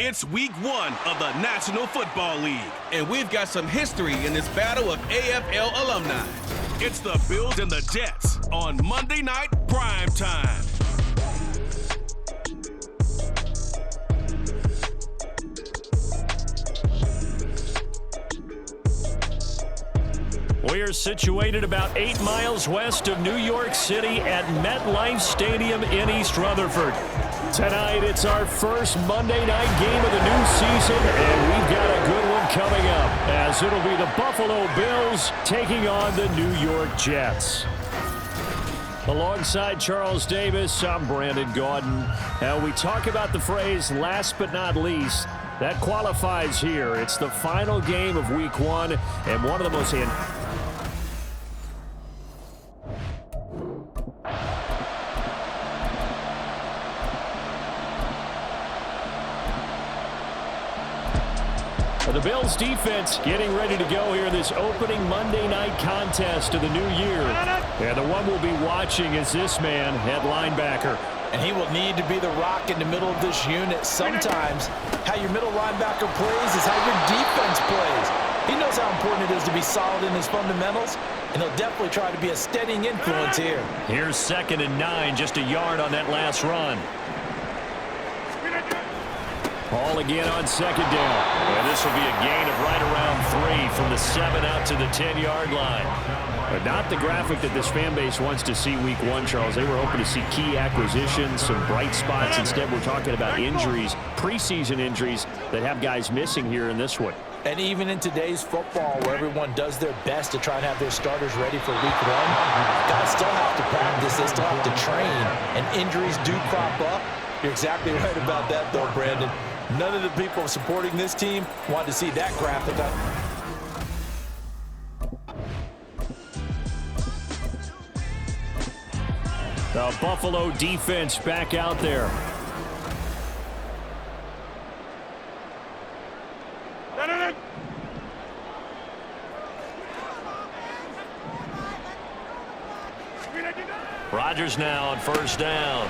It's week 1 of the National Football League, and we've got some history in this battle of AFL alumni. It's the Bills and the Jets on Monday Night Prime Time. We are situated about 8 miles west of New York City at MetLife Stadium in East Rutherford. Tonight, it's our first Monday night game of the new season, and we've got a good one coming up, as it'll be the Buffalo Bills taking on the New York Jets. Alongside Charles Davis, I'm Brandon Gaudin. Now, we talk about the phrase last but not least. That qualifies here. It's the final game of week 1, and one of the most the Bills defense getting ready to go here in this opening Monday night contest of the new year. And the one we'll be watching is this man, head linebacker. And he will need to be the rock in the middle of this unit. Sometimes how your middle linebacker plays is how your defense plays. He knows how important it is to be solid in his fundamentals, and he'll definitely try to be a steadying influence here. Here's 2nd and 9, just a yard on that last run. Ball again on 2nd down. And this will be a gain of right around 3 from the 7 out to the 10-yard line. But not the graphic that this fan base wants to see week 1, Charles. They were hoping to see key acquisitions, some bright spots. Instead, we're talking about injuries, preseason injuries that have guys missing here in this one. And even in today's football, where everyone does their best to try and have their starters ready for week 1, guys still have to practice, they still have to train, and injuries do crop up. You're exactly right about that, though, Brandon. None of the people supporting this team want to see that graphic. The Buffalo defense back out there. Rodgers now on 1st down.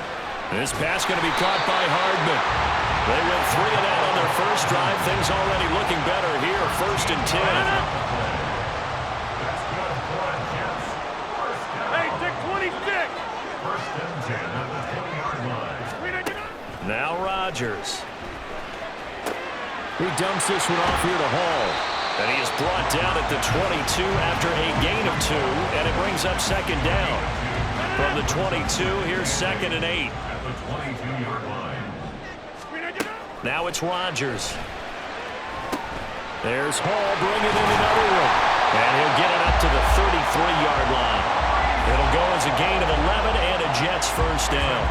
This pass going to be caught by Hardman. They went 3 and out on their first drive. Things already looking better here. 1st and 10. Hey, take 26. 1st and 10 at the 10-yard line. Now Rodgers. He dumps this one off here to Hall. And he is brought down at the 22 after a gain of 2. And it brings up 2nd down. From the 22, here's 2nd and 8. At the 22-yard line. Now it's Rodgers. There's Hall bringing in another one. And he'll get it up to the 33-yard line. It'll go as a gain of 11 and a Jets 1st down.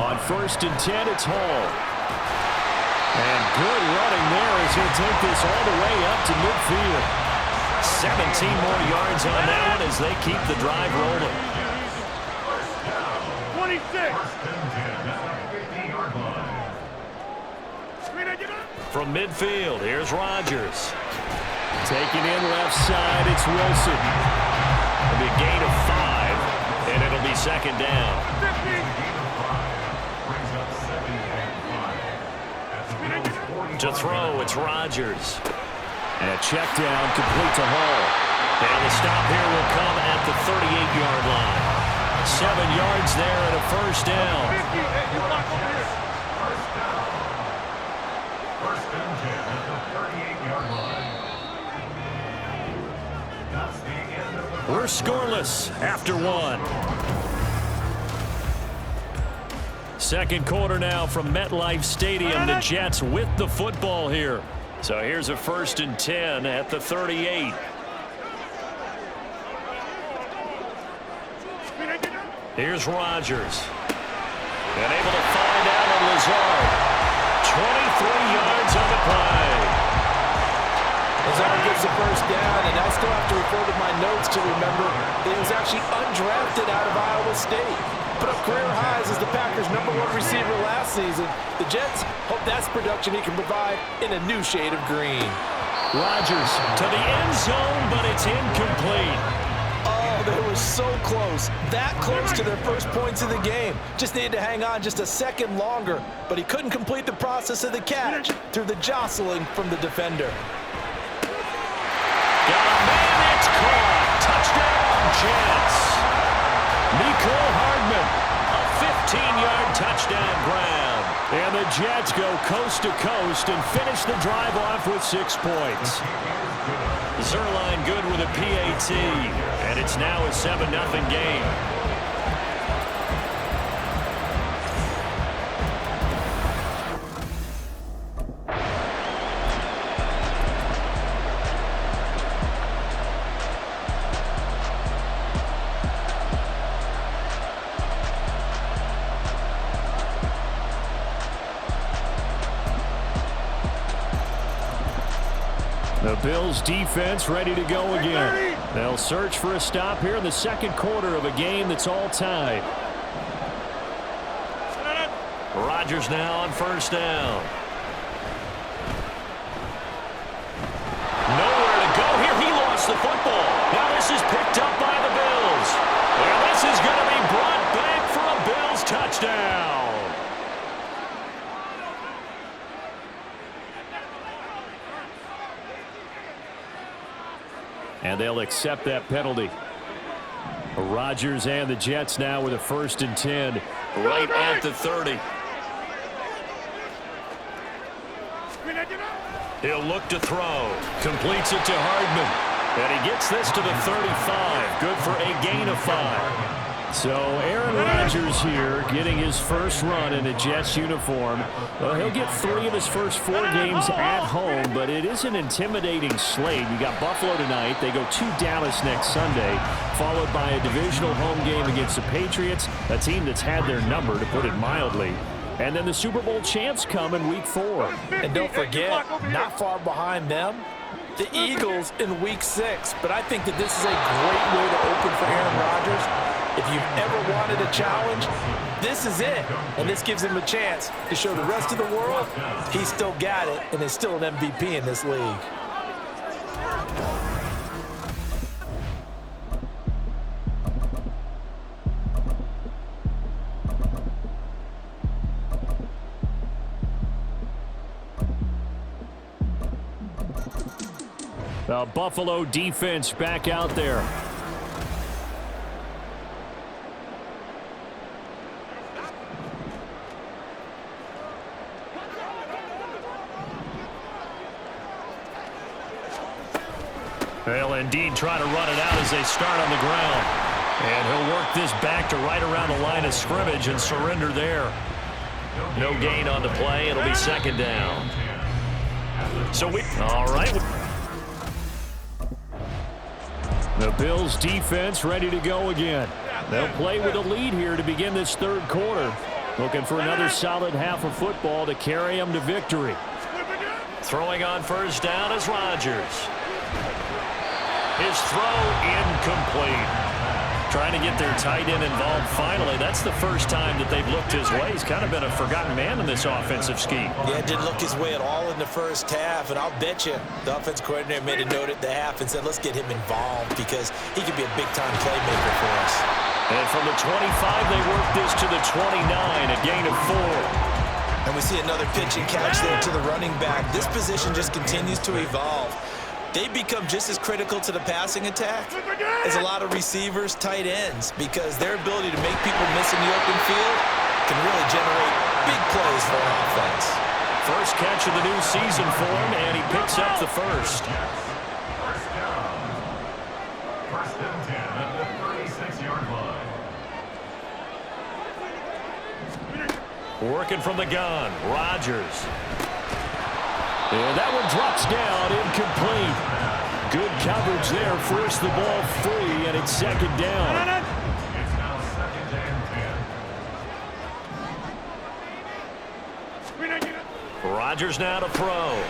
On 1st and 10, it's Hall. And good running there as he'll take this all the way up to midfield. 17 more yards on that one as they keep the drive rolling. 26. From midfield, here's Rodgers. Taking in left side, it's Wilson. It'll be a gain of 5, and it'll be 2nd down. 50. To throw, it's Rodgers. And a check down complete to Hall. And the stop here will come at the 38-yard line. 7 yards there and a 1st down. 1st and 10 at the 38-yard line. That's the end of the... We're scoreless after 1. 2nd quarter now from MetLife Stadium. The Jets with the football here. So here's a 1st and 10 at the 38. Here's Rodgers. And able to find Allen Lazard. 23 yards on the play. Lazard gets the 1st down, and I still have to refer to my notes to remember that he was actually undrafted out of Iowa State. Put up career highs as the Packers' #1 receiver last season. The Jets hope that's production he can provide in a new shade of green. Rodgers to the end zone, but it's incomplete. Oh, Oh, they were so close. That close to their first points of the game. Just needed to hang on just a second longer, but he couldn't complete the process of the catch through the jostling from the defender. Got a man, it's caught. Touchdown, Jets. Nicole Hardman, a 15-yard touchdown grab. And the Jets go coast to coast and finish the drive off with 6 points. Zerline good with a PAT, and it's now a 7-0 game. The Bills defense ready to go again. They'll search for a stop here in the second quarter of a game that's all tied. Rodgers now on first down. Nowhere to go here. He lost the football. Now this is picked up by the Bills. And this is going to be brought back for a Bills touchdown. And they'll accept that penalty. Rodgers and the Jets now with a 1st and 10 right at the 30. He'll look to throw. Completes it to Hardman. And he gets this to the 35. Good for a gain of 5. So Aaron Rodgers here getting his first run in a Jets uniform. Well, he'll get 3 of his first 4 games at home, but it is an intimidating slate. You got Buffalo tonight. They go to Dallas next Sunday, followed by a divisional home game against the Patriots, a team that's had their number, to put it mildly. And then the Super Bowl champs come in Week 4. And don't forget, not far behind them, the Eagles in Week 6. But I think that this is a great way to open for Aaron Rodgers. If you've ever wanted a challenge, this is it. And this gives him a chance to show the rest of the world he's still got it and is still an MVP in this league. The Buffalo defense back out there. They'll indeed try to run it out as they start on the ground. And he'll work this back to right around the line of scrimmage and surrender there. No gain on the play. It'll be 2nd down. All right. The Bills defense ready to go again. They'll play with a lead here to begin this 3rd quarter. Looking for another solid half of football to carry them to victory. Throwing on first down is Rodgers. His throw incomplete. Trying to get their tight end involved finally. That's the first time that they've looked his way. He's kind of been a forgotten man in this offensive scheme. Yeah, didn't look his way at all in the first half. And I'll bet you the offense coordinator made a note at the half and said, let's get him involved because he could be a big-time playmaker for us. And from the 25, they work this to the 29, a gain of 4. And we see another pitch and catch there to the running back. This position just continues to evolve. They become just as critical to the passing attack as a lot of receivers, tight ends, because their ability to make people miss in the open field can really generate big plays for an offense. First catch of the new season for him, and he picks up the first. First and 10 at the 36-yard line. Working from the gun, Rodgers. And that one drops down, incomplete. Good coverage there, forced the ball free, and it's 2nd down. It's now 2nd and 10. Rodgers now to throw.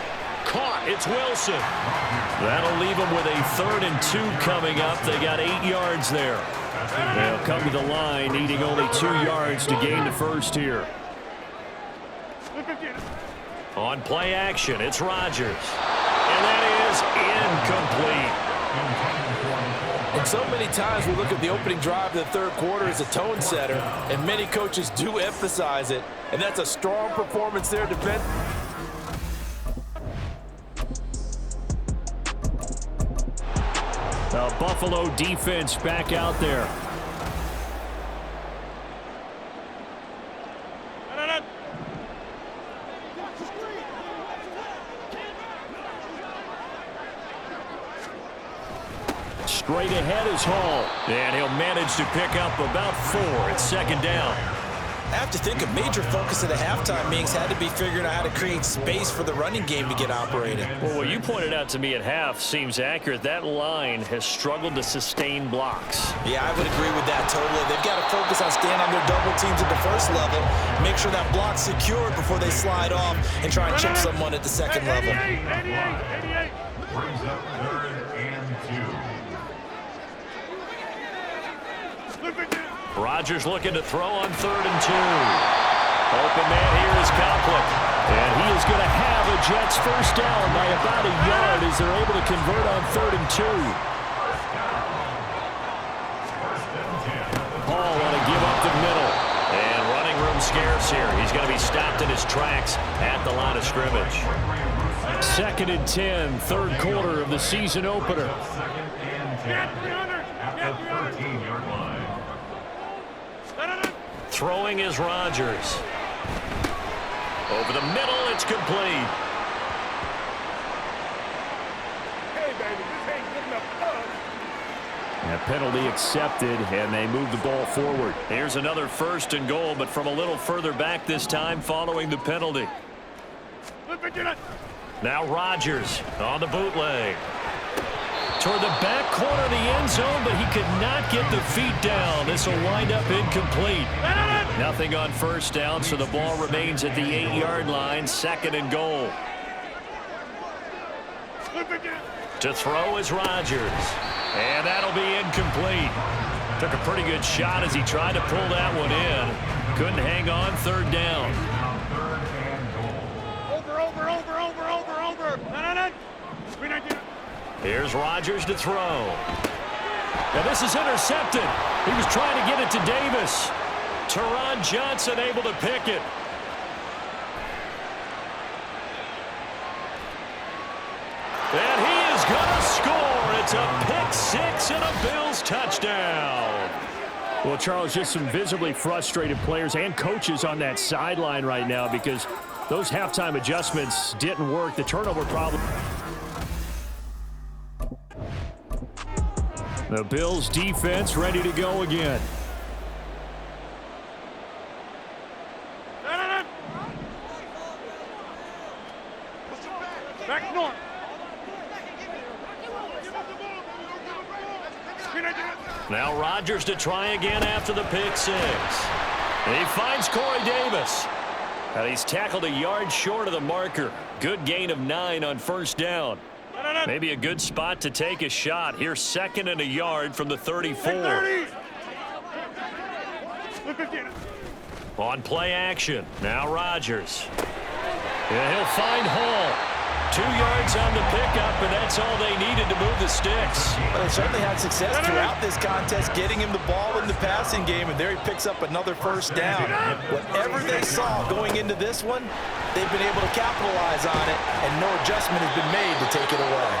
Caught, it's Wilson. That'll leave them with a 3rd and 2 coming up. They got 8 yards there. They'll come to the line, needing only 2 yards to gain the first here. On play action, it's Rodgers. And that is incomplete. And so many times we look at the opening drive of the third quarter as a tone setter, and many coaches do emphasize it, and that's a strong performance there defensively. The Buffalo defense back out there. Straight ahead is Hall, and he'll manage to pick up about 4. It's second down. I have to think a major focus of the halftime meetings had to be figuring out how to create space for the running game to get operating. Well, what you pointed out to me at half seems accurate. That line has struggled to sustain blocks. Yeah, I would agree with that totally. They've got to focus on staying on their double teams at the first level, make sure that block's secured before they slide off and try and chip someone at the second level. 88. Brings up 3rd and 2. Rodgers looking to throw on 3rd and 2. Open man here is Copeland. And he is going to have a Jets first down by about a yard as they're able to convert on 3rd and 2. Hall want to give up the middle. And running room scarce here. He's going to be stopped in his tracks at the line of scrimmage. 2nd and 10, third quarter of the season opener. At the 13-yard line. Throwing is Rodgers. Over the middle, it's complete. Hey, baby, this ain't good enough for us. And a penalty accepted, and they move the ball forward. Here's another 1st and goal, but from a little further back this time following the penalty. Now Rodgers on the bootleg. Toward the back corner of the end zone, but he could not get the feet down. This will wind up incomplete. Nothing on first down, so the ball remains at the 8-yard line, 2nd and goal. To throw is Rodgers. And that'll be incomplete. Took a pretty good shot as he tried to pull that one in. Couldn't hang on, 3rd down. Here's Rodgers to throw. Now this is intercepted. He was trying to get it to Davis. Teron Johnson able to pick it. And he is going to score. It's a pick 6 and a Bills touchdown. Well, Charles, just some visibly frustrated players and coaches on that sideline right now because those halftime adjustments didn't work. The turnover problem. The Bills defense ready to go again. Back north. Now Rodgers to try again after the pick 6. And he finds Corey Davis. And he's tackled a yard short of the marker. Good gain of 9 on first down. Maybe a good spot to take a shot. Here's 2nd and a yard from the 34. On play action. Now Rodgers. And he'll find Hall. 2 yards on the pickup, and that's all they needed to move the sticks. Well, they certainly had success throughout this contest, getting him the ball in the passing game, and there he picks up another first down. Whatever they saw going into this one, they've been able to capitalize on it, and no adjustment has been made to take it away.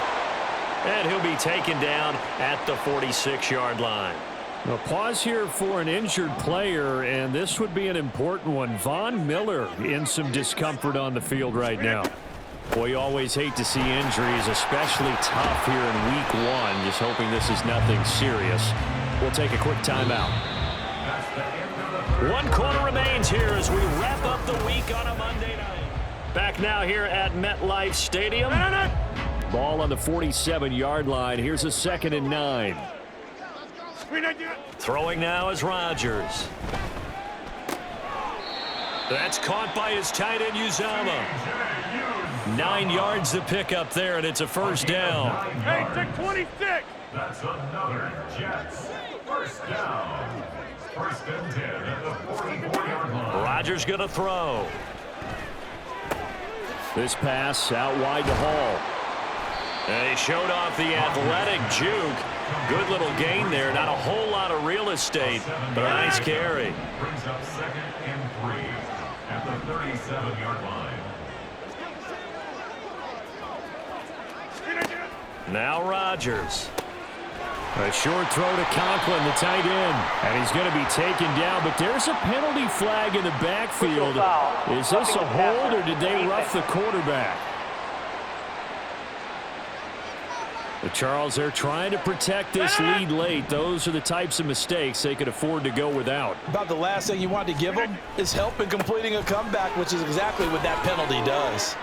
And he'll be taken down at the 46-yard line. A pause here for an injured player, and this would be an important one. Von Miller in some discomfort on the field right now. Boy, you always hate to see injuries, especially tough here in week 1. Just hoping this is nothing serious. We'll take a quick timeout. 1 quarter remains here as we wrap up the week on a Monday night. Back now here at MetLife Stadium. Ball on the 47-yard line. Here's a 2nd and 9. Throwing now is Rodgers. That's caught by his tight end, Uzama. 9 yards to pick up there, and it's a first down. Hey, take 26. That's another Jets first down. 1st and 10 at the 44-yard line. Rodgers going to throw. This pass out wide to Hall. And he showed off the athletic juke. Good little gain there. Not a whole lot of real estate, but a nice carry. Brings up 2nd and 3 at the 37-yard line. Now Rodgers. A short throw to Conklin, the tight end. And he's going to be taken down, but there's a penalty flag in the backfield. Is this a hold, or did they rough the quarterback? The Charles, they're trying to protect this lead late. Those are the types of mistakes they could afford to go without. About the last thing you want to give them is help in completing a comeback, which is exactly what that penalty does.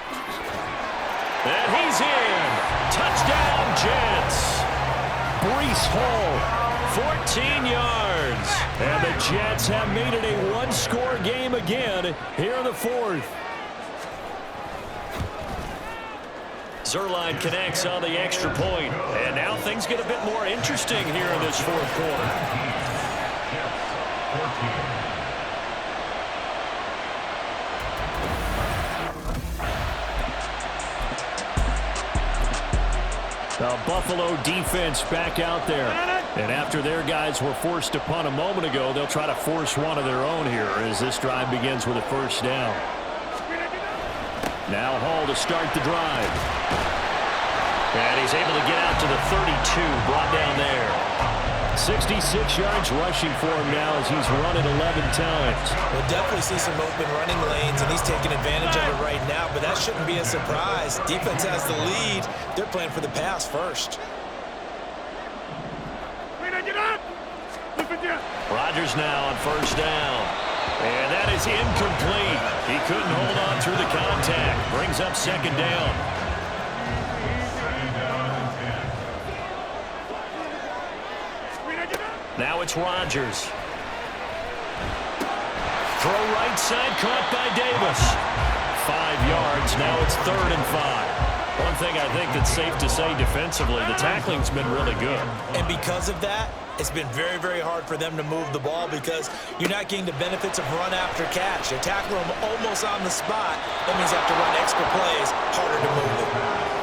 And he's in. Touchdown, Jets. Breece Hall, 14 yards. And the Jets have made it a one-score game again here in the fourth. Zerline connects on the extra point. And now things get a bit more interesting here in this fourth quarter. The Buffalo defense back out there. And after their guys were forced to punt a moment ago, they'll try to force one of their own here as this drive begins with a first down. Now Hall to start the drive. And he's able to get out to the 32, brought down there. 66 yards rushing for him now as he's run it 11 times. We'll definitely see some open running lanes, and he's taking advantage of it right now, but that shouldn't be a surprise. Defense has the lead. They're playing for the pass first. Rodgers now on first down. And that is incomplete. He couldn't hold on through the contact. Brings up second down. Now it's Rodgers. Throw right side, caught by Davis. 5 yards. Now it's 3rd and 5. One thing I think that's safe to say defensively, the tackling's been really good. And because of that, it's been very, very hard for them to move the ball because you're not getting the benefits of run after catch. They tackle them almost on the spot. That means they have to run extra plays, harder to move it.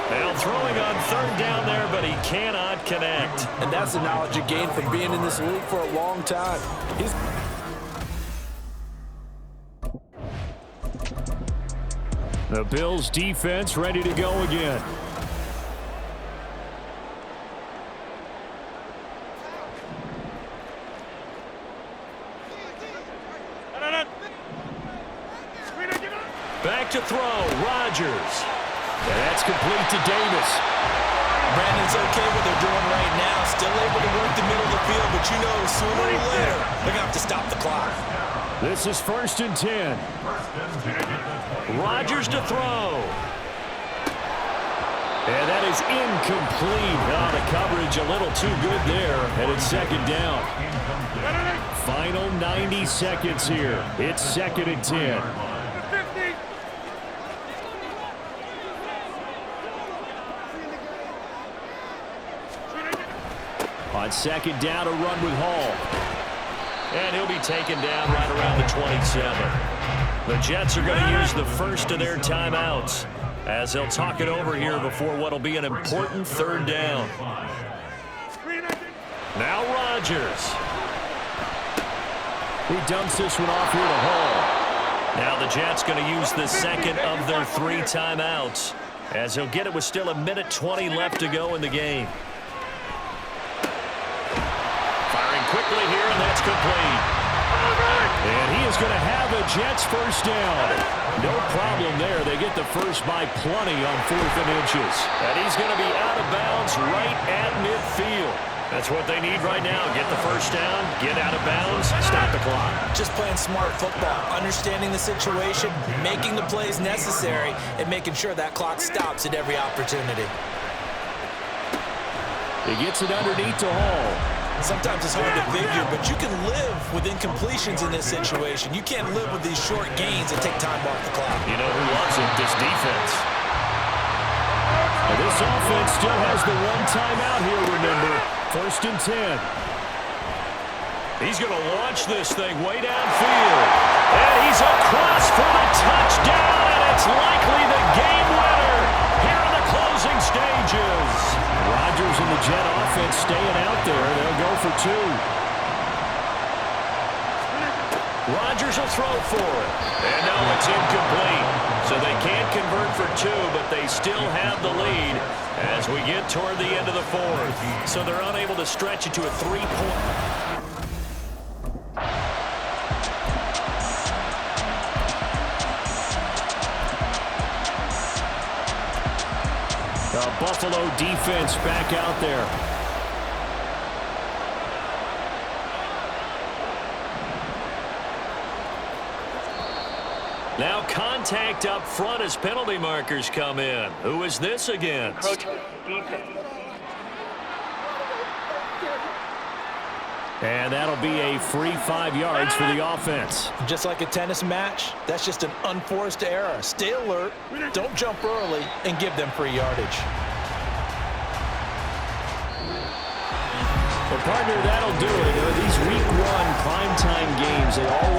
Now throwing on 3rd down there, but he cannot connect. And that's the knowledge you gain from being in this league for a long time. The Bills defense ready to go again. Back to throw, Rodgers. And that's complete to Davis. Brandon's okay what they're doing right now. Still able to work the middle of the field, but you know sooner or later they're going to have to stop the clock. This is 1st and 10. Rodgers to throw. And that is incomplete. Oh, the coverage a little too good there. And it's 2nd down. Final 90 seconds here. It's 2nd and 10. On 2nd down, a run with Hall. And he'll be taken down right around the 27. The Jets are going to use the first of their timeouts as they'll talk it over here before what will be an important 3rd down. Now Rodgers. He dumps this one off here to Hall. Now the Jets going to use the second of their 3 timeouts as he'll get it with still 1:20 left to go in the game. Quickly here, and that's complete. And he is going to have a Jets first down. No problem there. They get the first by plenty on 4th and inches. And he's going to be out of bounds right at midfield. That's what they need right now. Get the first down, get out of bounds, stop the clock. Just playing smart football, understanding the situation, making the plays necessary, and making sure that clock stops at every opportunity. He gets it underneath to Hall. Sometimes it's hard to figure, but you can live with incompletions in this situation. You can't live with these short gains and take time off the clock. You know who loves it? This defense. And this offense still has the 1 timeout here, remember. 1st and 10. He's going to launch this thing way downfield. And he's across for the touchdown, and it's likely the game winner here in the closing stages. Rodgers and the Jet offense staying out there. They'll go for 2. Rodgers will throw for it. And no, it's incomplete. So they can't convert for 2, but they still have the lead as we get toward the end of the 4th. So they're unable to stretch it to a 3-point. The Buffalo defense back out there. Now contact up front as penalty markers come in. Who is this against? And that'll be a free 5 yards for the offense. Just like a tennis match, that's just an unforced error. Stay alert, don't jump early, and give them free yardage. Well, partner, that'll do it. These week 1 primetime games, they always